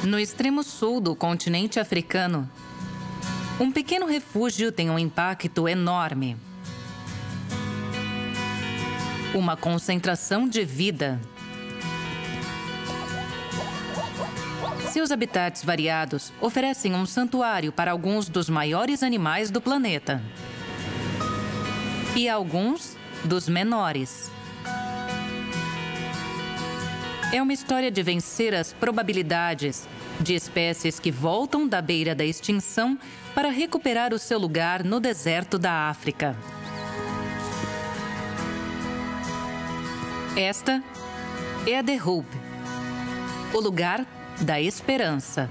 No extremo sul do continente africano, um pequeno refúgio tem um impacto enorme. Uma concentração de vida. Seus habitats variados oferecem um santuário para alguns dos maiores animais do planeta. E alguns dos menores. É uma história de vencer as probabilidades de espécies que voltam da beira da extinção para recuperar o seu lugar no deserto da África. Esta é a The Hope, o lugar da esperança.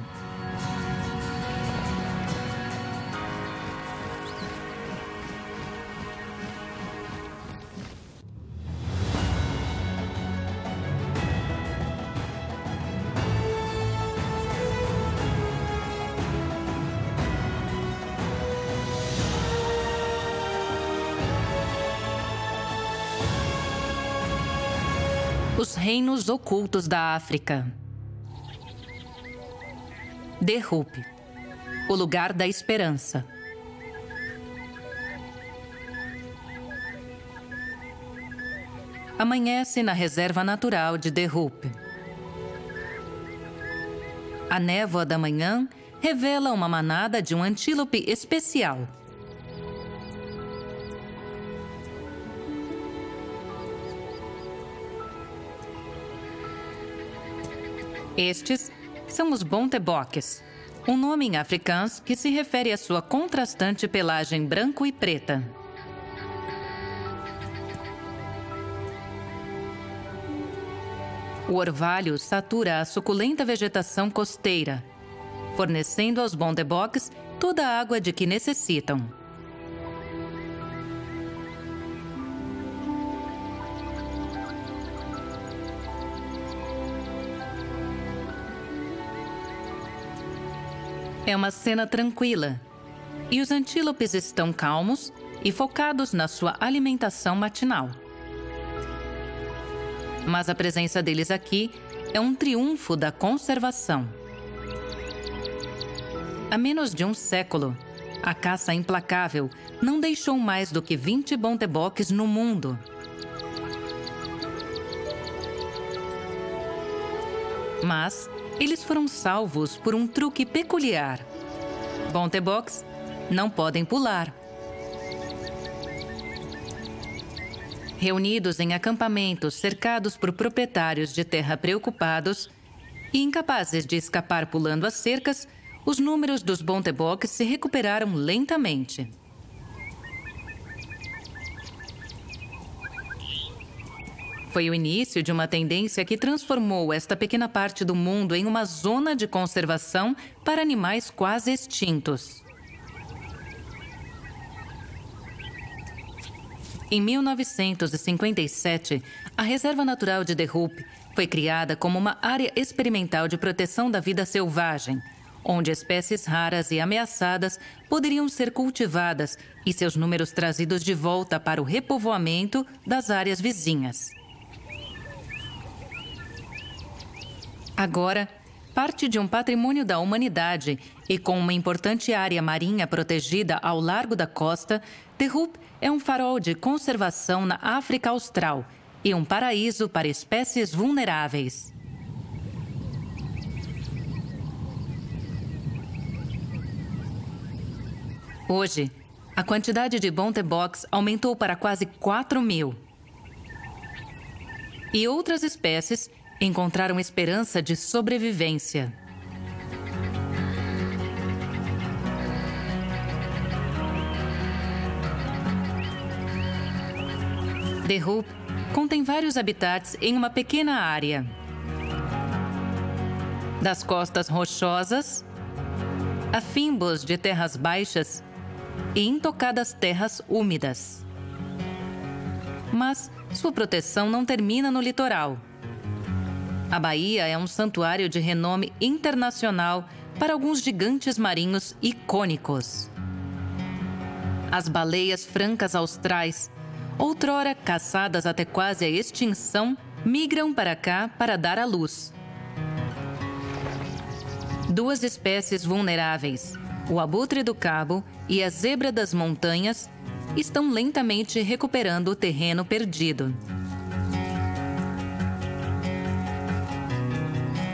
Os reinos ocultos da África. The Hope, o lugar da esperança. Amanhece na reserva natural de The Hope. A névoa da manhã revela uma manada de um antílope especial. Estes são os Bonteboks, um nome em afrikaans que se refere à sua contrastante pelagem branco e preta. O orvalho satura a suculenta vegetação costeira, fornecendo aos Bonteboks toda a água de que necessitam. É uma cena tranquila, e os antílopes estão calmos e focados na sua alimentação matinal. Mas a presença deles aqui é um triunfo da conservação. Há menos de um século, a caça implacável não deixou mais do que 20 Bonteboks no mundo. Mas eles foram salvos por um truque peculiar. Bonteboks não podem pular. Reunidos em acampamentos cercados por proprietários de terra preocupados e incapazes de escapar pulando as cercas, os números dos Bonteboks se recuperaram lentamente. Foi o início de uma tendência que transformou esta pequena parte do mundo em uma zona de conservação para animais quase extintos. Em 1957, a Reserva Natural de The Hope foi criada como uma área experimental de proteção da vida selvagem, onde espécies raras e ameaçadas poderiam ser cultivadas e seus números trazidos de volta para o repovoamento das áreas vizinhas. Agora, parte de um patrimônio da humanidade e com uma importante área marinha protegida ao largo da costa, The Hope é um farol de conservação na África Austral e um paraíso para espécies vulneráveis. Hoje, a quantidade de Bonteboks aumentou para quase 4.000. E outras espécies encontraram esperança de sobrevivência. The Hope contém vários habitats em uma pequena área. Das costas rochosas, a fimbos de terras baixas e intocadas terras úmidas. Mas sua proteção não termina no litoral. A baía é um santuário de renome internacional para alguns gigantes marinhos icônicos. As baleias francas austrais, outrora caçadas até quase a extinção, migram para cá para dar à luz. Duas espécies vulneráveis, o abutre do cabo e a zebra das montanhas, estão lentamente recuperando o terreno perdido.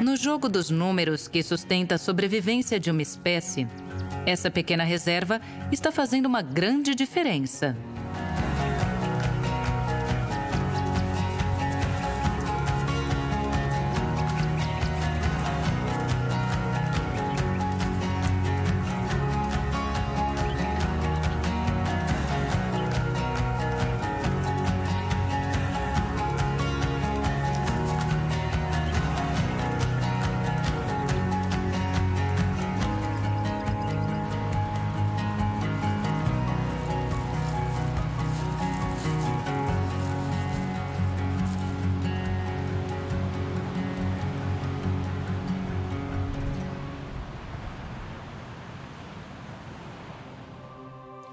No jogo dos números que sustenta a sobrevivência de uma espécie, essa pequena reserva está fazendo uma grande diferença.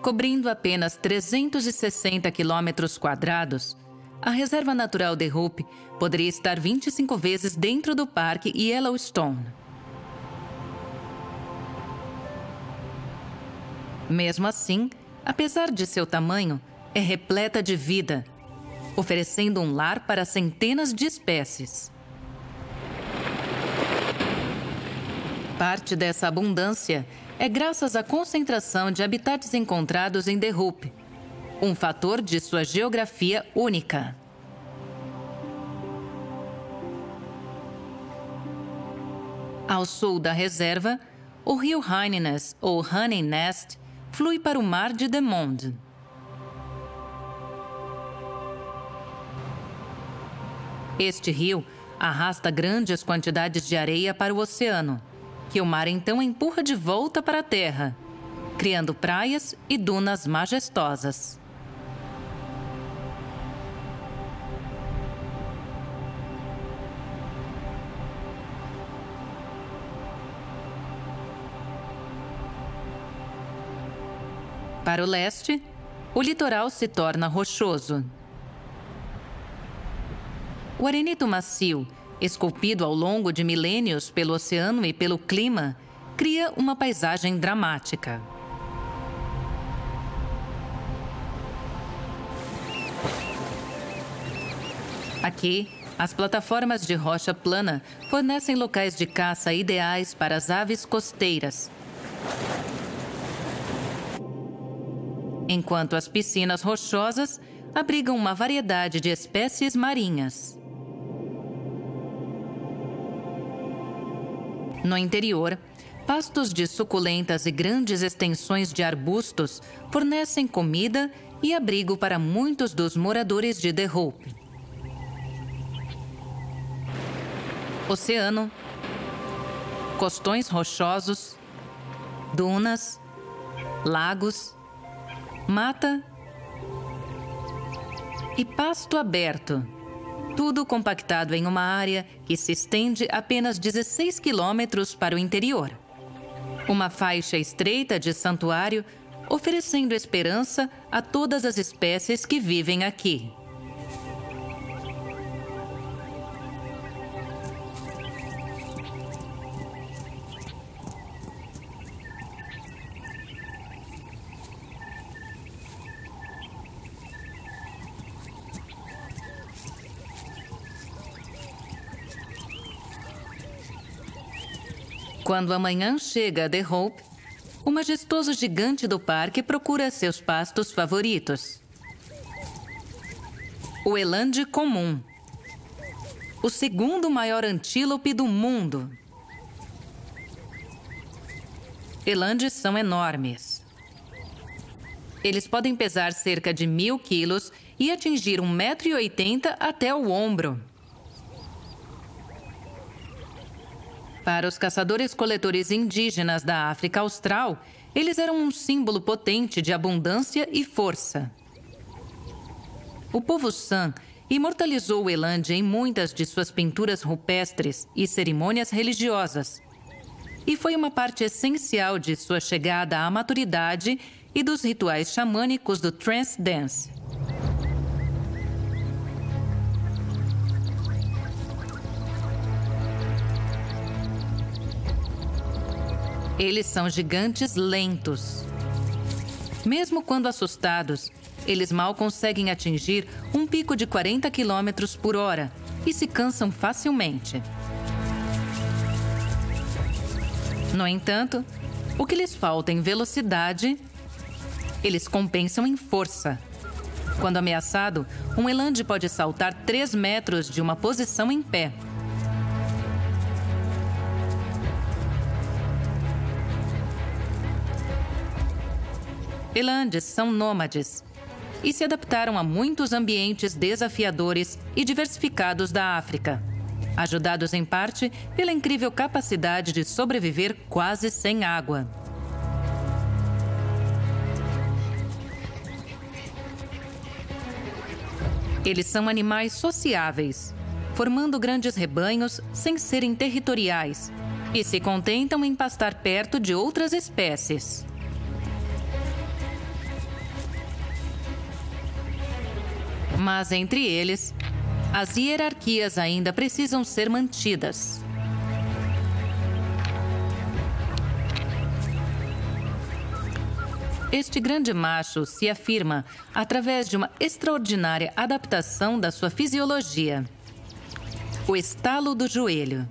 Cobrindo apenas 360 quilômetros quadrados, a Reserva Natural de Hope poderia estar 25 vezes dentro do Parque Yellowstone. Mesmo assim, apesar de seu tamanho, é repleta de vida, oferecendo um lar para centenas de espécies. Parte dessa abundância é graças à concentração de habitats encontrados em The Hope, um fator de sua geografia única. Ao sul da reserva, o rio Hyannis, ou Honey Nest, flui para o mar de The Monde. Este rio arrasta grandes quantidades de areia para o oceano, que o mar então empurra de volta para a terra, criando praias e dunas majestosas. Para o leste, o litoral se torna rochoso. O arenito macio, esculpido ao longo de milênios pelo oceano e pelo clima, cria uma paisagem dramática. Aqui, as plataformas de rocha plana fornecem locais de caça ideais para as aves costeiras, enquanto as piscinas rochosas abrigam uma variedade de espécies marinhas. No interior, pastos de suculentas e grandes extensões de arbustos fornecem comida e abrigo para muitos dos moradores de The Hope. Oceano, costões rochosos, dunas, lagos, mata e pasto aberto. Tudo compactado em uma área que se estende apenas 16 quilômetros para o interior. Uma faixa estreita de santuário, oferecendo esperança a todas as espécies que vivem aqui. Quando a manhã chega a The Hope, o majestoso gigante do parque procura seus pastos favoritos. O elande comum, o segundo maior antílope do mundo. Elandes são enormes. Eles podem pesar cerca de 1.000 quilos e atingir 1,80 m até o ombro. Para os caçadores-coletores indígenas da África Austral, eles eram um símbolo potente de abundância e força. O povo San imortalizou o elande em muitas de suas pinturas rupestres e cerimônias religiosas, e foi uma parte essencial de sua chegada à maturidade e dos rituais xamânicos do trance dance. Eles são gigantes lentos. Mesmo quando assustados, eles mal conseguem atingir um pico de 40 km por hora e se cansam facilmente. No entanto, o que lhes falta em velocidade, eles compensam em força. Quando ameaçado, um eland pode saltar 3 metros de uma posição em pé. Elandes são nômades e se adaptaram a muitos ambientes desafiadores e diversificados da África, ajudados em parte pela incrível capacidade de sobreviver quase sem água. Eles são animais sociáveis, formando grandes rebanhos sem serem territoriais e se contentam em pastar perto de outras espécies. Mas entre eles, as hierarquias ainda precisam ser mantidas. Este grande macho se afirma através de uma extraordinária adaptação da sua fisiologia. O estalo do joelho.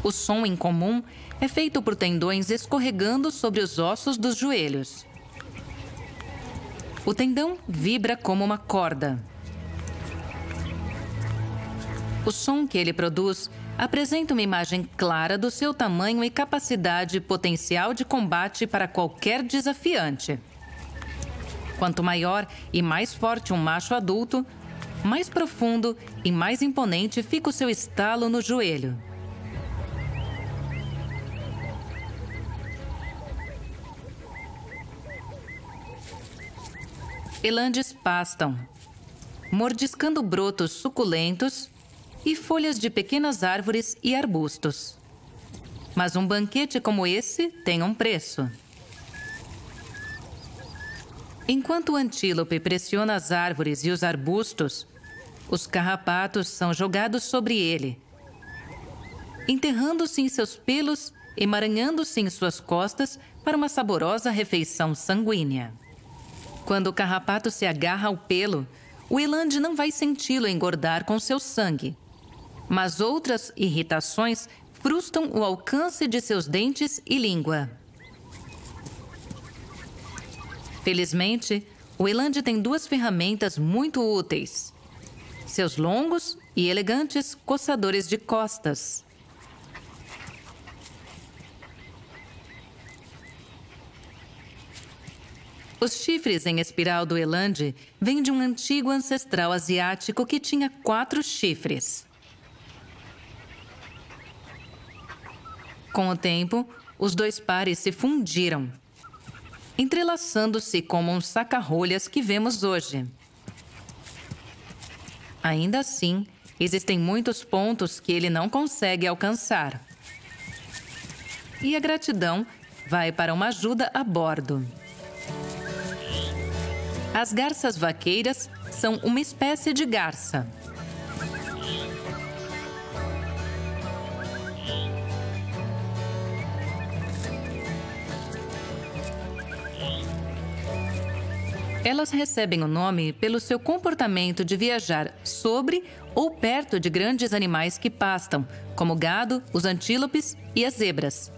O som incomum é feito por tendões escorregando sobre os ossos dos joelhos. O tendão vibra como uma corda. O som que ele produz apresenta uma imagem clara do seu tamanho e capacidade potencial de combate para qualquer desafiante. Quanto maior e mais forte um macho adulto, mais profundo e mais imponente fica o seu estalo no joelho. Elandes pastam, mordiscando brotos suculentos e folhas de pequenas árvores e arbustos. Mas um banquete como esse tem um preço. Enquanto o antílope pressiona as árvores e os arbustos, os carrapatos são jogados sobre ele, enterrando-se em seus pelos, emaranhando-se em suas costas para uma saborosa refeição sanguínea. Quando o carrapato se agarra ao pelo, o eland não vai senti-lo engordar com seu sangue. Mas outras irritações frustram o alcance de seus dentes e língua. Felizmente, o eland tem 2 ferramentas muito úteis: seus longos e elegantes coçadores de costas. Os chifres em espiral do eland vêm de um antigo ancestral asiático que tinha 4 chifres. Com o tempo, os 2 pares se fundiram, entrelaçando-se como um saca-rolhas que vemos hoje. Ainda assim, existem muitos pontos que ele não consegue alcançar. E a gratidão vai para uma ajuda a bordo. As garças vaqueiras são uma espécie de garça. Elas recebem o nome pelo seu comportamento de viajar sobre ou perto de grandes animais que pastam, como o gado, os antílopes e as zebras.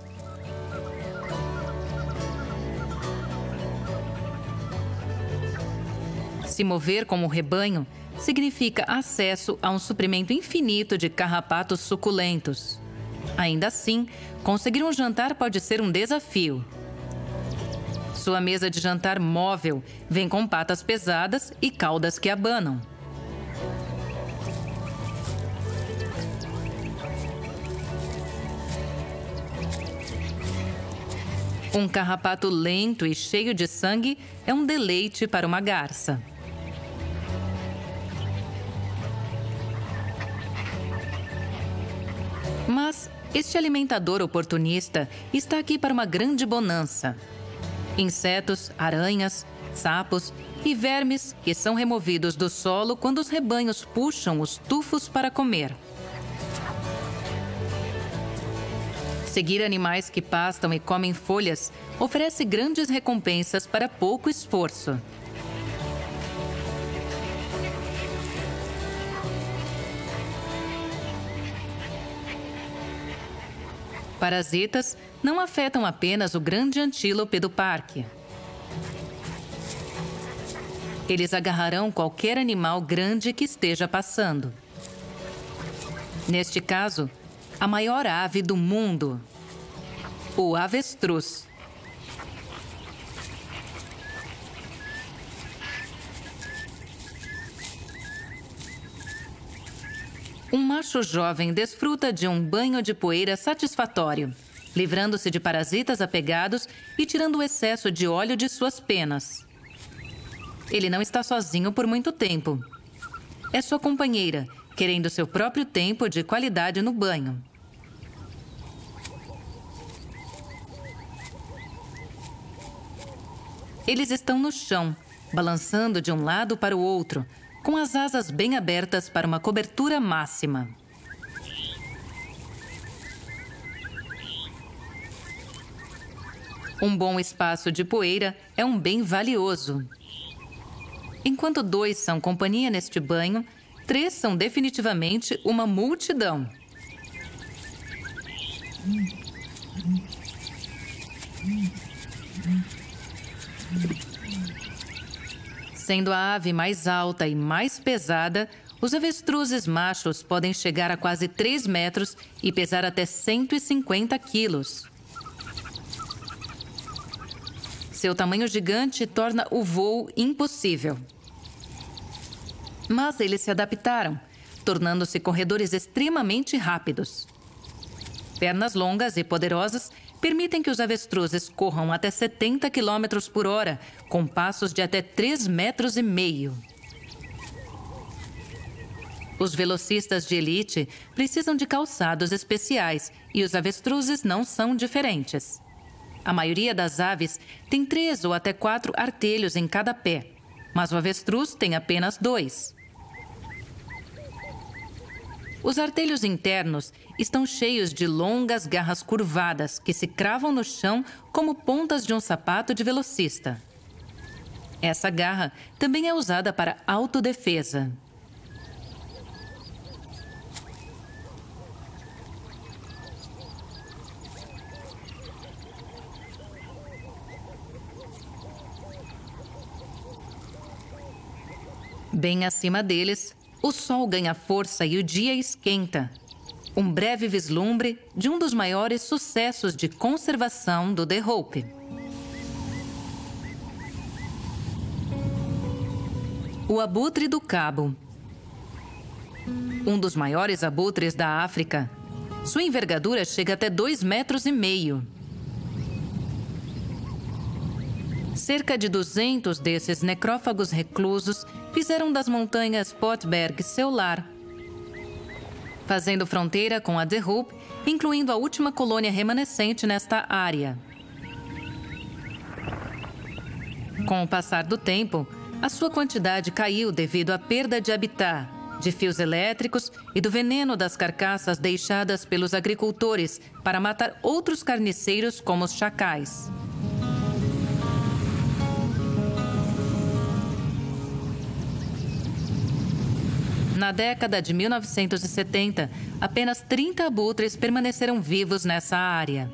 Se mover como rebanho significa acesso a um suprimento infinito de carrapatos suculentos. Ainda assim, conseguir um jantar pode ser um desafio. Sua mesa de jantar móvel vem com patas pesadas e caudas que abanam. Um carrapato lento e cheio de sangue é um deleite para uma garça. Mas este alimentador oportunista está aqui para uma grande bonança. Insetos, aranhas, sapos e vermes que são removidos do solo quando os rebanhos puxam os tufos para comer. Seguir animais que pastam e comem folhas oferece grandes recompensas para pouco esforço. Parasitas não afetam apenas o grande antílope do parque. Eles agarrarão qualquer animal grande que esteja passando. Neste caso, a maior ave do mundo, o avestruz. Um macho jovem desfruta de um banho de poeira satisfatório, livrando-se de parasitas apegados e tirando o excesso de óleo de suas penas. Ele não está sozinho por muito tempo. É sua companheira, querendo seu próprio tempo de qualidade no banho. Eles estão no chão, balançando de um lado para o outro, com as asas bem abertas para uma cobertura máxima. Um bom espaço de poeira é um bem valioso. Enquanto 2 são companhia neste banho, 3 são definitivamente uma multidão. Sendo a ave mais alta e mais pesada, os avestruzes machos podem chegar a quase 3 metros e pesar até 150 quilos. Seu tamanho gigante torna o voo impossível. Mas eles se adaptaram, tornando-se corredores extremamente rápidos. Pernas longas e poderosas permitem que os avestruzes corram até 70 km por hora, com passos de até 3,5 metros. Os velocistas de elite precisam de calçados especiais e os avestruzes não são diferentes. A maioria das aves tem 3 ou até 4 artelhos em cada pé, mas o avestruz tem apenas 2. Os artelhos internos estão cheios de longas garras curvadas que se cravam no chão como pontas de um sapato de velocista. Essa garra também é usada para autodefesa. Bem acima deles, o sol ganha força e o dia esquenta. Um breve vislumbre de um dos maiores sucessos de conservação do The Hope. O abutre do cabo. Um dos maiores abutres da África. Sua envergadura chega até 2,5 metros. Cerca de 200 desses necrófagos reclusos fizeram das montanhas Potberg seu lar, fazendo fronteira com a The Hope, incluindo a última colônia remanescente nesta área. Com o passar do tempo, a sua quantidade caiu devido à perda de habitat, de fios elétricos e do veneno das carcaças deixadas pelos agricultores para matar outros carniceiros como os chacais. Na década de 1970, apenas 30 abutres permaneceram vivos nessa área.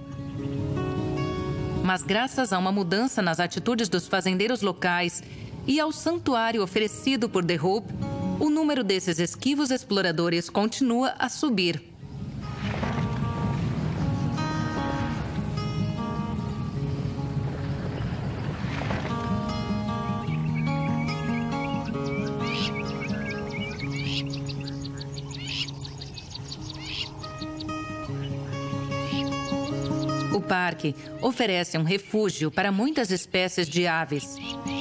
Mas graças a uma mudança nas atitudes dos fazendeiros locais e ao santuário oferecido por The Hope, o número desses esquivos exploradores continua a subir. O parque oferece um refúgio para muitas espécies de aves,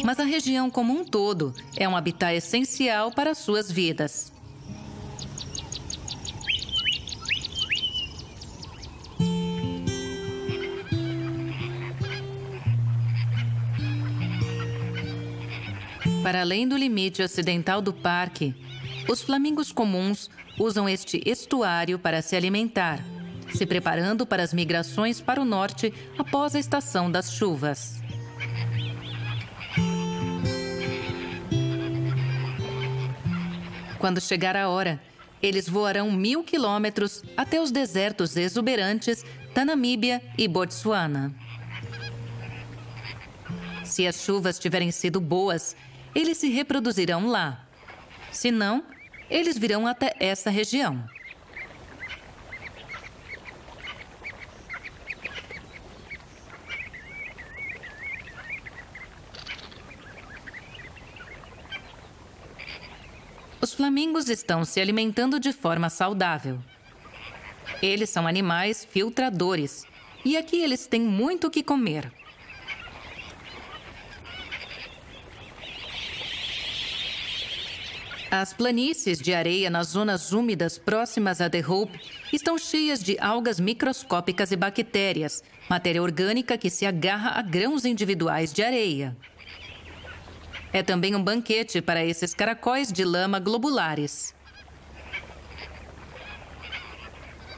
mas a região como um todo é um habitat essencial para suas vidas. Para além do limite ocidental do parque, os flamingos comuns usam este estuário para se alimentar, se preparando para as migrações para o norte após a estação das chuvas. Quando chegar a hora, eles voarão 1.000 quilômetros até os desertos exuberantes da Namíbia e Botsuana. Se as chuvas tiverem sido boas, eles se reproduzirão lá. Se não, eles virão até essa região. Os flamingos estão se alimentando de forma saudável. Eles são animais filtradores e aqui eles têm muito o que comer. As planícies de areia nas zonas úmidas próximas a The Hope estão cheias de algas microscópicas e bactérias, matéria orgânica que se agarra a grãos individuais de areia. É também um banquete para esses caracóis de lama globulares.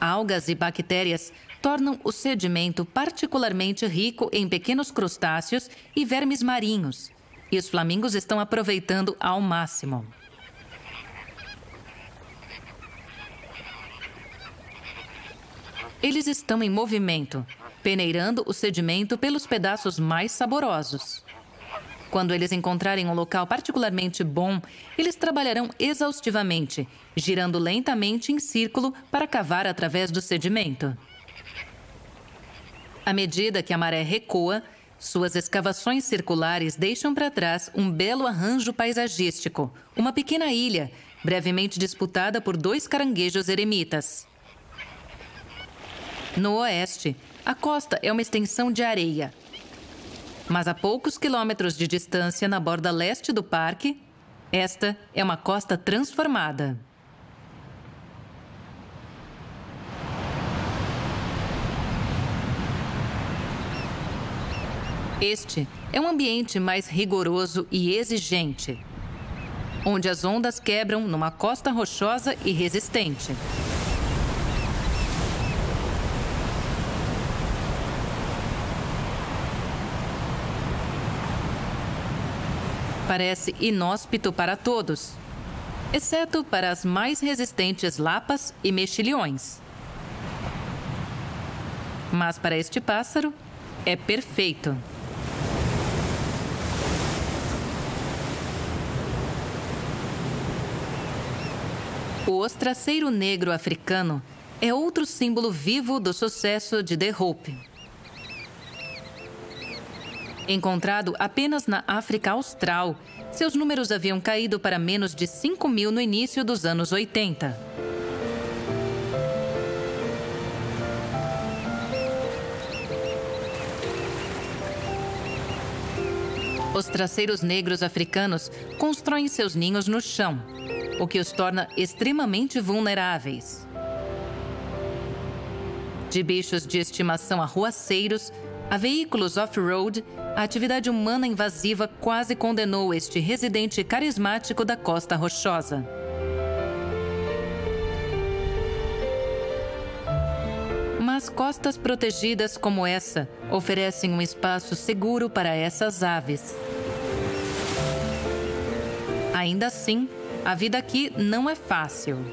Algas e bactérias tornam o sedimento particularmente rico em pequenos crustáceos e vermes marinhos, e os flamingos estão aproveitando ao máximo. Eles estão em movimento, peneirando o sedimento pelos pedaços mais saborosos. Quando eles encontrarem um local particularmente bom, eles trabalharão exaustivamente, girando lentamente em círculo para cavar através do sedimento. À medida que a maré recua, suas escavações circulares deixam para trás um belo arranjo paisagístico, uma pequena ilha, brevemente disputada por 2 caranguejos eremitas. No oeste, a costa é uma extensão de areia. Mas a poucos quilômetros de distância, na borda leste do parque, esta é uma costa transformada. Este é um ambiente mais rigoroso e exigente, onde as ondas quebram numa costa rochosa e resistente. Parece inóspito para todos, exceto para as mais resistentes lapas e mexilhões. Mas para este pássaro, é perfeito. O ostraceiro negro africano é outro símbolo vivo do sucesso de The Hope. Encontrado apenas na África Austral, seus números haviam caído para menos de 5.000 no início dos anos 80. Os traceiros negros africanos constroem seus ninhos no chão, o que os torna extremamente vulneráveis. De bichos de estimação arruaceiros a veículos off-road, a atividade humana invasiva quase condenou este residente carismático da Costa Rochosa. Mas costas protegidas como essa oferecem um espaço seguro para essas aves. Ainda assim, a vida aqui não é fácil.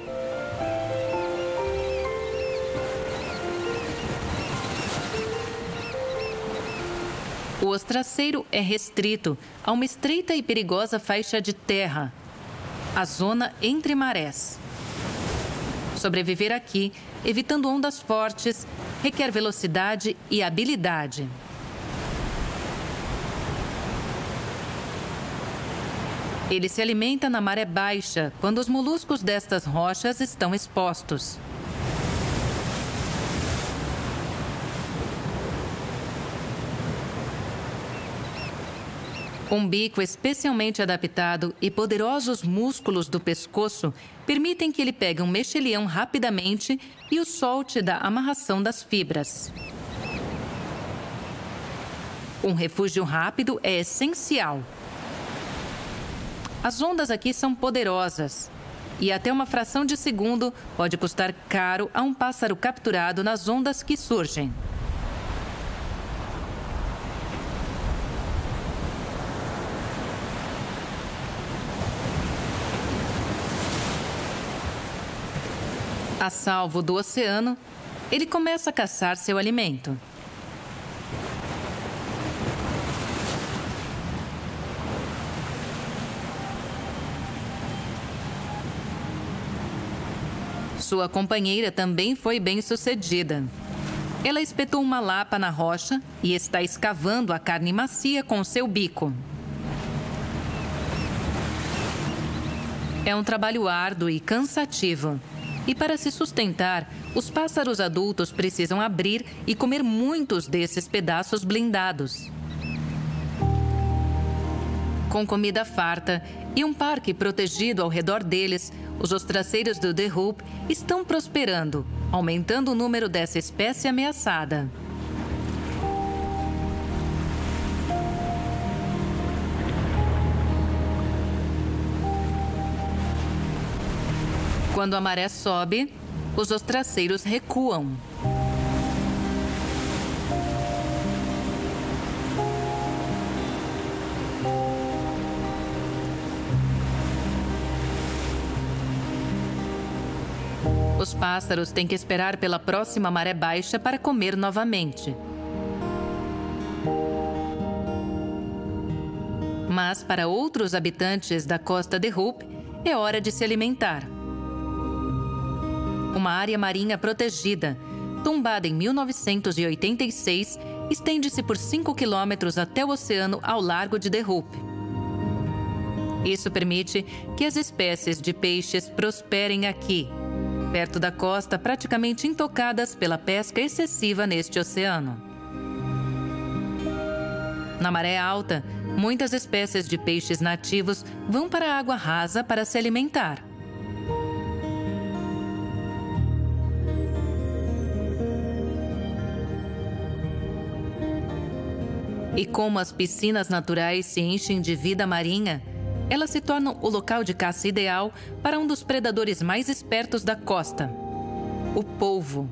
O ostraceiro é restrito a uma estreita e perigosa faixa de terra, a zona entre marés. Sobreviver aqui, evitando ondas fortes, requer velocidade e habilidade. Ele se alimenta na maré baixa, quando os moluscos destas rochas estão expostos. Um bico especialmente adaptado e poderosos músculos do pescoço permitem que ele pegue um mexilhão rapidamente e o solte da amarração das fibras. Um refúgio rápido é essencial. As ondas aqui são poderosas e até uma fração de segundo pode custar caro a um pássaro capturado nas ondas que surgem. A salvo do oceano, ele começa a caçar seu alimento. Sua companheira também foi bem-sucedida. Ela espetou uma lapa na rocha e está escavando a carne macia com seu bico. É um trabalho árduo e cansativo. E para se sustentar, os pássaros adultos precisam abrir e comer muitos desses pedaços blindados. Com comida farta e um parque protegido ao redor deles, os ostraceiros do The Hoop estão prosperando, aumentando o número dessa espécie ameaçada. Quando a maré sobe, os ostraceiros recuam. Os pássaros têm que esperar pela próxima maré baixa para comer novamente. Mas para outros habitantes da costa de Hoop, é hora de se alimentar. Uma área marinha protegida, tombada em 1986, estende-se por 5 quilômetros até o oceano ao largo de The Hoop. Isso permite que as espécies de peixes prosperem aqui, perto da costa praticamente intocadas pela pesca excessiva neste oceano. Na maré alta, muitas espécies de peixes nativos vão para a água rasa para se alimentar. E como as piscinas naturais se enchem de vida marinha, elas se tornam o local de caça ideal para um dos predadores mais espertos da costa, o polvo.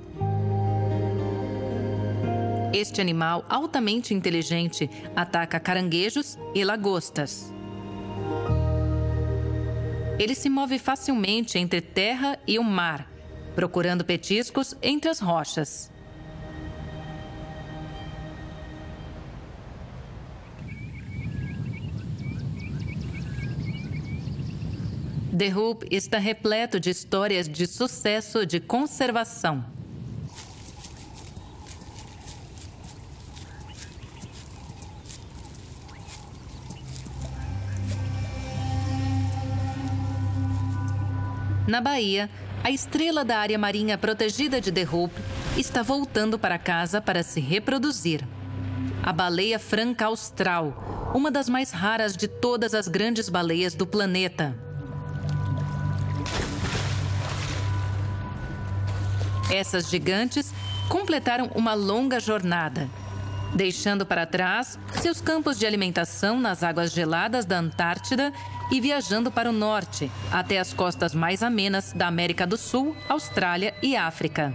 Este animal altamente inteligente ataca caranguejos e lagostas. Ele se move facilmente entre terra e o mar, procurando petiscos entre as rochas. The Hoop está repleto de histórias de sucesso de conservação. Na Bahia, a estrela da área marinha protegida de The Hoop está voltando para casa para se reproduzir. A baleia franca austral, uma das mais raras de todas as grandes baleias do planeta. Essas gigantes completaram uma longa jornada, deixando para trás seus campos de alimentação nas águas geladas da Antártida e viajando para o norte, até as costas mais amenas da América do Sul, Austrália e África.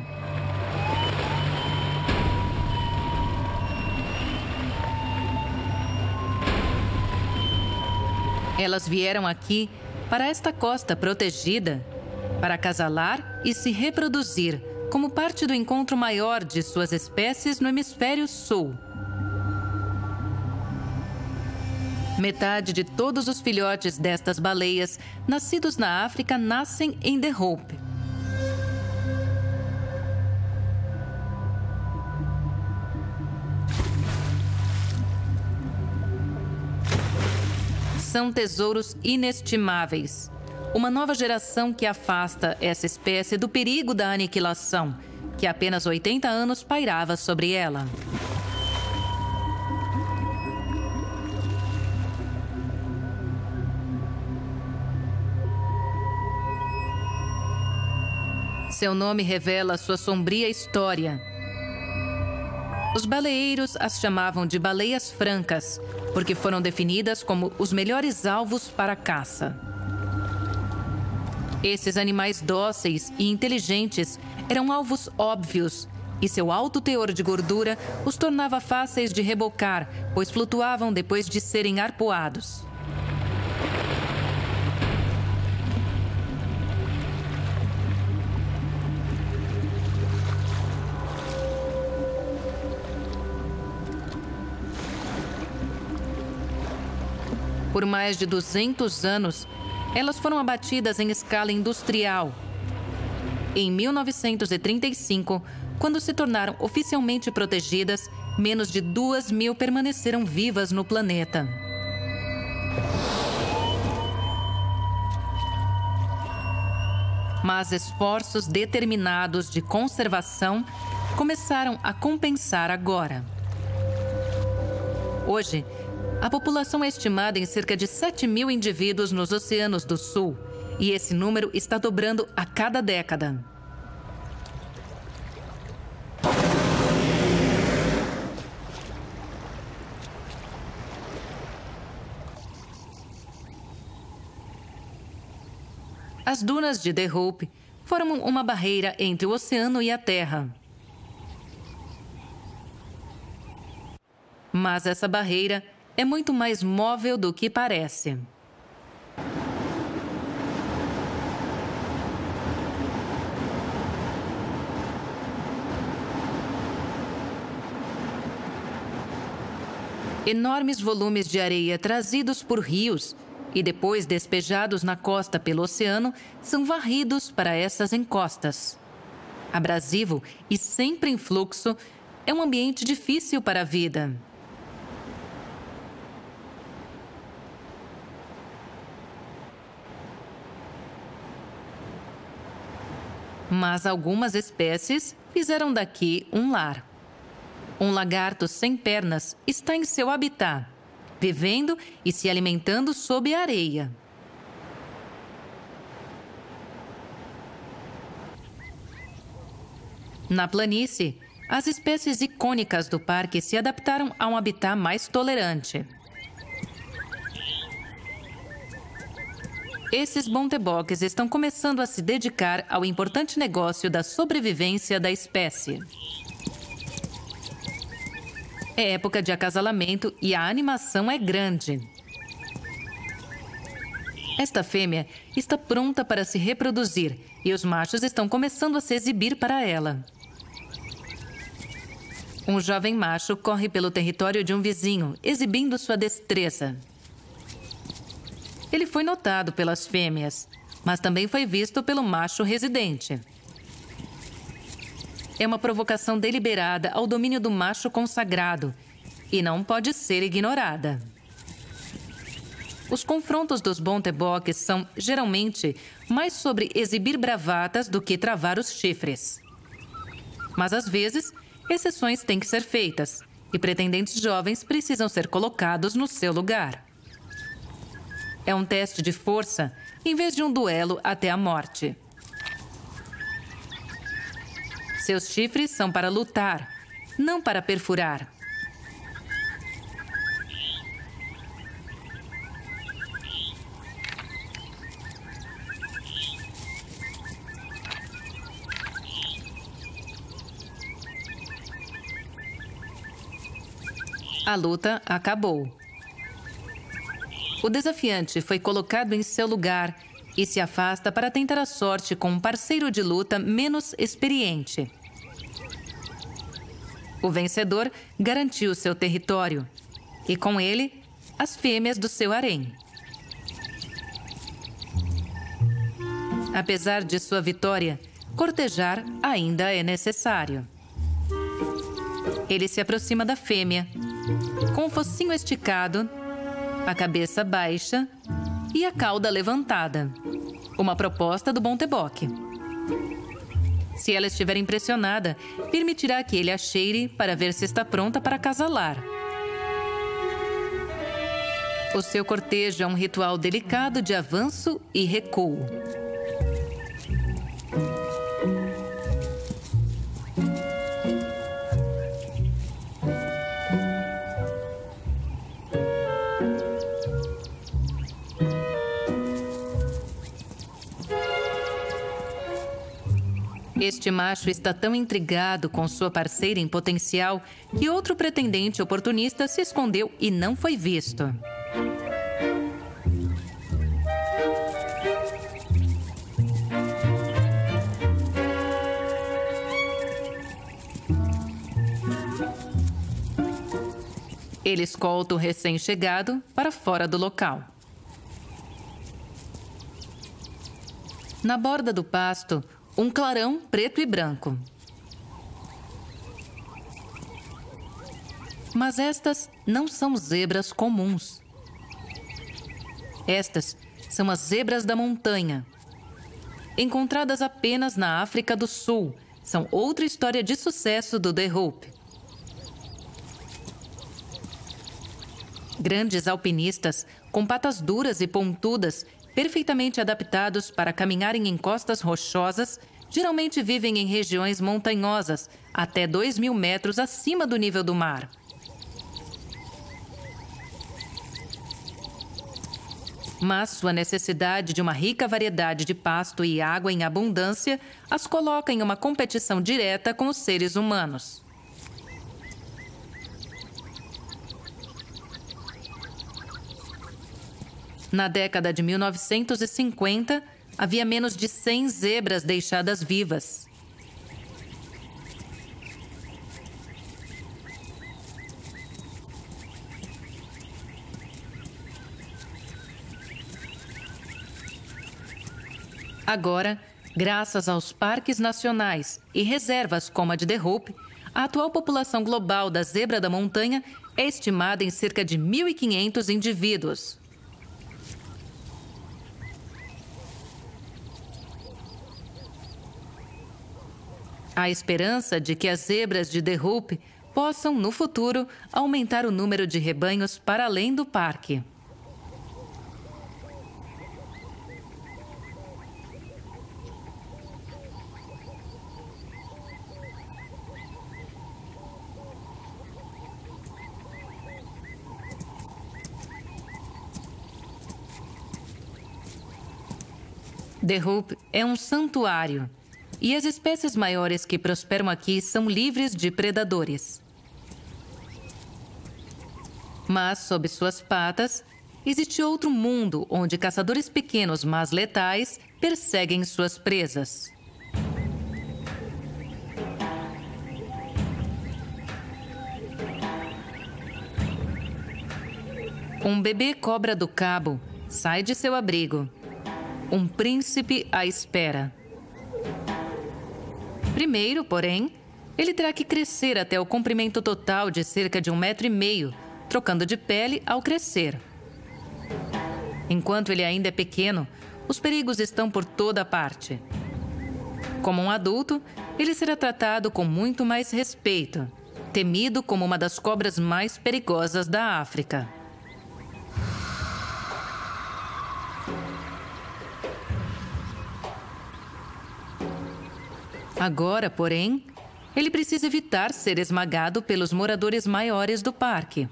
Elas vieram aqui, para esta costa protegida, para acasalar e se reproduzir, como parte do encontro maior de suas espécies no hemisfério sul. Metade de todos os filhotes destas baleias, nascidos na África, nascem em The Hoop. São tesouros inestimáveis. Uma nova geração que afasta essa espécie do perigo da aniquilação, que há apenas 80 anos pairava sobre ela. Seu nome revela sua sombria história. Os baleeiros as chamavam de baleias francas, porque foram definidas como os melhores alvos para a caça. Esses animais dóceis e inteligentes eram alvos óbvios, e seu alto teor de gordura os tornava fáceis de rebocar, pois flutuavam depois de serem arpoados. Por mais de 200 anos, elas foram abatidas em escala industrial. Em 1935, quando se tornaram oficialmente protegidas, menos de 2.000 permaneceram vivas no planeta. Mas esforços determinados de conservação começaram a compensar agora. Hoje, a população é estimada em cerca de 7.000 indivíduos nos oceanos do sul, e esse número está dobrando a cada década. As dunas de The Hope formam uma barreira entre o oceano e a terra. Mas essa barreira é muito mais móvel do que parece. Enormes volumes de areia trazidos por rios e depois despejados na costa pelo oceano são varridos para essas encostas. Abrasivo e sempre em fluxo, é um ambiente difícil para a vida. Mas algumas espécies fizeram daqui um lar. Um lagarto sem pernas está em seu habitat, vivendo e se alimentando sob a areia. Na planície, as espécies icônicas do parque se adaptaram a um habitat mais tolerante. Esses bonteboques estão começando a se dedicar ao importante negócio da sobrevivência da espécie. É época de acasalamento e a animação é grande. Esta fêmea está pronta para se reproduzir e os machos estão começando a se exibir para ela. Um jovem macho corre pelo território de um vizinho, exibindo sua destreza. Ele foi notado pelas fêmeas, mas também foi visto pelo macho residente. É uma provocação deliberada ao domínio do macho consagrado e não pode ser ignorada. Os confrontos dos bonteboques são, geralmente, mais sobre exibir bravatas do que travar os chifres. Mas, às vezes, exceções têm que ser feitas e pretendentes jovens precisam ser colocados no seu lugar. É um teste de força em vez de um duelo até a morte. Seus chifres são para lutar, não para perfurar. A luta acabou. O desafiante foi colocado em seu lugar e se afasta para tentar a sorte com um parceiro de luta menos experiente. O vencedor garantiu seu território e, com ele, as fêmeas do seu harém. Apesar de sua vitória, cortejar ainda é necessário. Ele se aproxima da fêmea, com o focinho esticado, a cabeça baixa e a cauda levantada. Uma proposta do bonteboque. Se ela estiver impressionada, permitirá que ele a cheire para ver se está pronta para acasalar. O seu cortejo é um ritual delicado de avanço e recuo. Este macho está tão intrigado com sua parceira em potencial que outro pretendente oportunista se escondeu e não foi visto. Ele escolta o recém-chegado para fora do local. Na borda do pasto, um clarão preto e branco. Mas estas não são zebras comuns. Estas são as zebras da montanha. Encontradas apenas na África do Sul, são outra história de sucesso do The Hope. Grandes alpinistas, com patas duras e pontudas, perfeitamente adaptados para caminharem em costas rochosas, geralmente vivem em regiões montanhosas, até 2.000 metros acima do nível do mar. Mas sua necessidade de uma rica variedade de pasto e água em abundância as coloca em uma competição direta com os seres humanos. Na década de 1950, havia menos de 100 zebras deixadas vivas. Agora, graças aos parques nacionais e reservas como a de The Hope, a atual população global da zebra da montanha é estimada em cerca de 1.500 indivíduos. Há esperança de que as zebras de The Hope possam, no futuro, aumentar o número de rebanhos para além do parque. The Hope é um santuário. E as espécies maiores que prosperam aqui são livres de predadores. Mas, sob suas patas, existe outro mundo onde caçadores pequenos, mas letais, perseguem suas presas. Um bebê cobra do cabo sai de seu abrigo. Um príncipe à espera. Primeiro, porém, ele terá que crescer até o comprimento total de cerca de 1,5 metros, trocando de pele ao crescer. Enquanto ele ainda é pequeno, os perigos estão por toda parte. Como um adulto, ele será tratado com muito mais respeito, temido como uma das cobras mais perigosas da África. Agora, porém, ele precisa evitar ser esmagado pelos moradores maiores do parque.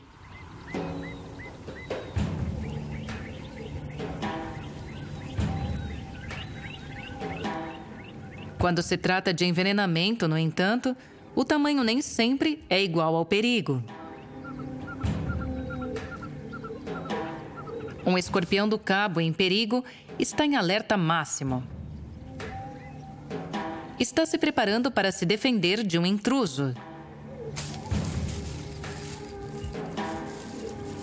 Quando se trata de envenenamento, no entanto, o tamanho nem sempre é igual ao perigo. Um escorpião do cabo em perigo está em alerta máximo. Está se preparando para se defender de um intruso.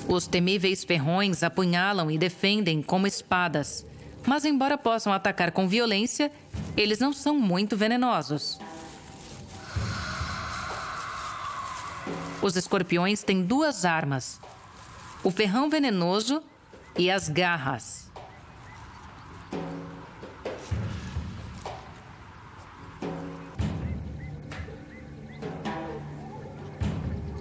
Os temíveis ferrões apunhalam e defendem como espadas, mas embora possam atacar com violência, eles não são muito venenosos. Os escorpiões têm duas armas: o ferrão venenoso e as garras.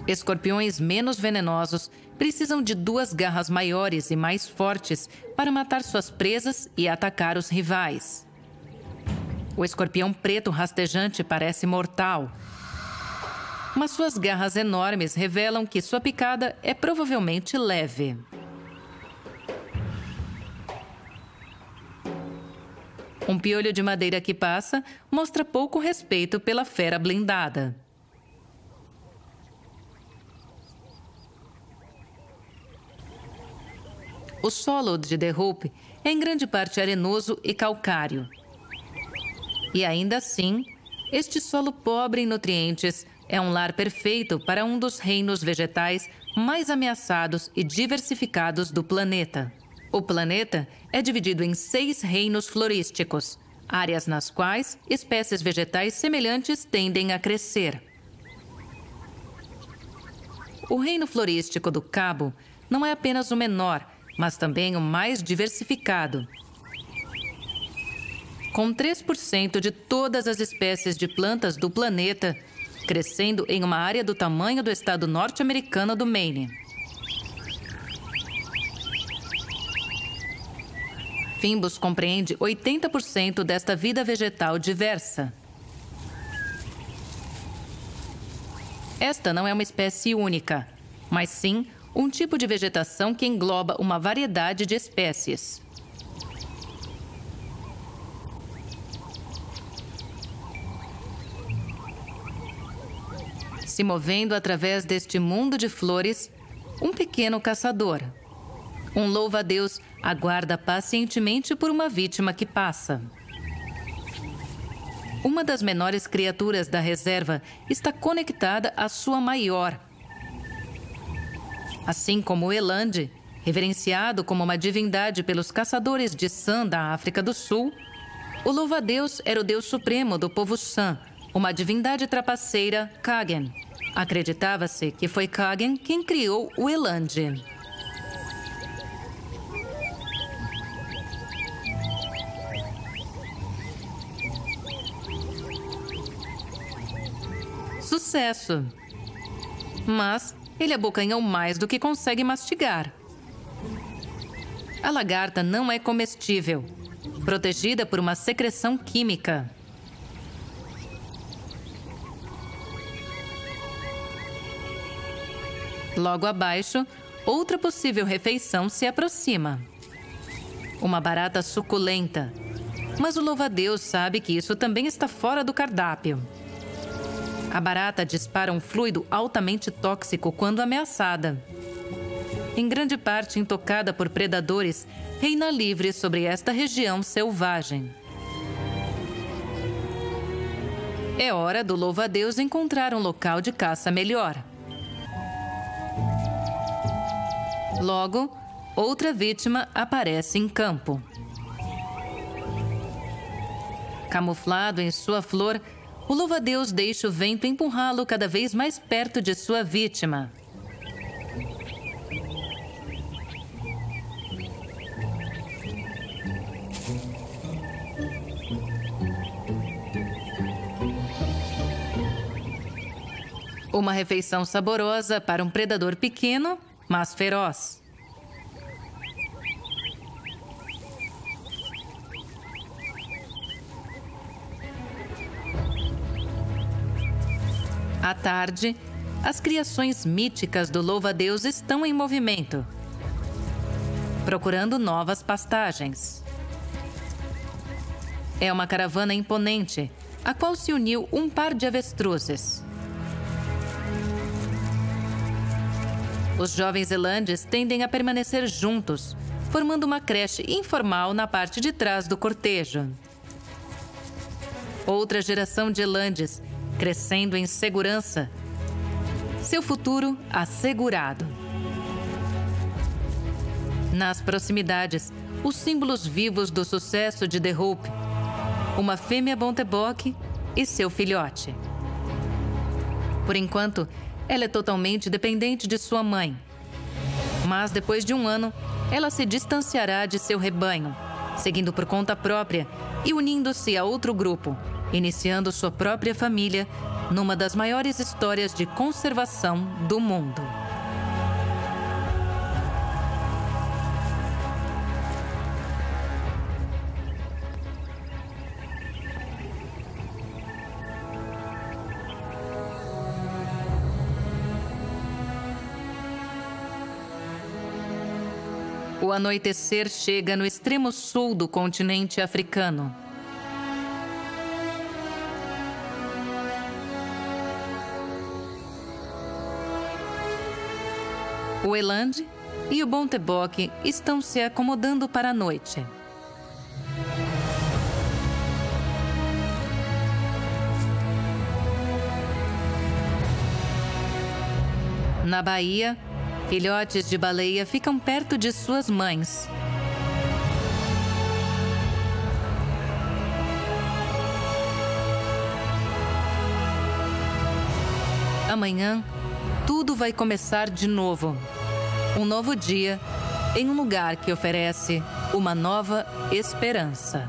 Escorpiões menos venenosos precisam de duas garras maiores e mais fortes para matar suas presas e atacar os rivais. O escorpião preto rastejante parece mortal, mas suas garras enormes revelam que sua picada é provavelmente leve. Um piolho de madeira que passa mostra pouco respeito pela fera blindada. O solo de The Hope é em grande parte arenoso e calcário. E ainda assim, este solo pobre em nutrientes é um lar perfeito para um dos reinos vegetais mais ameaçados e diversificados do planeta. O planeta é dividido em 6 reinos florísticos, áreas nas quais espécies vegetais semelhantes tendem a crescer. O reino florístico do Cabo não é apenas o menor, mas também o mais diversificado. Com 3% de todas as espécies de plantas do planeta, crescendo em uma área do tamanho do estado norte-americano do Maine. Fynbos compreende 80% desta vida vegetal diversa. Esta não é uma espécie única, mas sim um tipo de vegetação que engloba uma variedade de espécies. Se movendo através deste mundo de flores, um pequeno caçador. Um louva-a-Deus aguarda pacientemente por uma vítima que passa. Uma das menores criaturas da reserva está conectada à sua maior. Assim como o Eland, reverenciado como uma divindade pelos caçadores de San da África do Sul, o louva-a-Deus era o deus supremo do povo San, uma divindade trapaceira, Kagen. Acreditava-se que foi Kagen quem criou o Eland. Sucesso! Mas ele abocanhou mais do que consegue mastigar. A lagarta não é comestível, protegida por uma secreção química. Logo abaixo, outra possível refeição se aproxima. Uma barata suculenta. Mas o louva-a-Deus sabe que isso também está fora do cardápio. A barata dispara um fluido altamente tóxico quando ameaçada. Em grande parte intocada por predadores, reina livre sobre esta região selvagem. É hora do louva-a-Deus encontrar um local de caça melhor. Logo, outra vítima aparece em campo. Camuflado em sua flor, o louva-a-Deus deixa o vento empurrá-lo cada vez mais perto de sua vítima. Uma refeição saborosa para um predador pequeno, mas feroz. À tarde, as criações míticas do louva-a-Deus estão em movimento, procurando novas pastagens. É uma caravana imponente, a qual se uniu um par de avestruzes. Os jovens elandes tendem a permanecer juntos, formando uma creche informal na parte de trás do cortejo. Outra geração de elandes, crescendo em segurança. Seu futuro assegurado. Nas proximidades, os símbolos vivos do sucesso de The Hope. Uma fêmea Bontebok e seu filhote. Por enquanto, ela é totalmente dependente de sua mãe. Mas depois de um ano, ela se distanciará de seu rebanho, seguindo por conta própria e unindo-se a outro grupo, iniciando sua própria família numa das maiores histórias de conservação do mundo. O anoitecer chega no extremo sul do continente africano. O Eland e o Bontebok estão se acomodando para a noite. Na baía, filhotes de baleia ficam perto de suas mães. Amanhã, tudo vai começar de novo. Um novo dia, em um lugar que oferece uma nova esperança.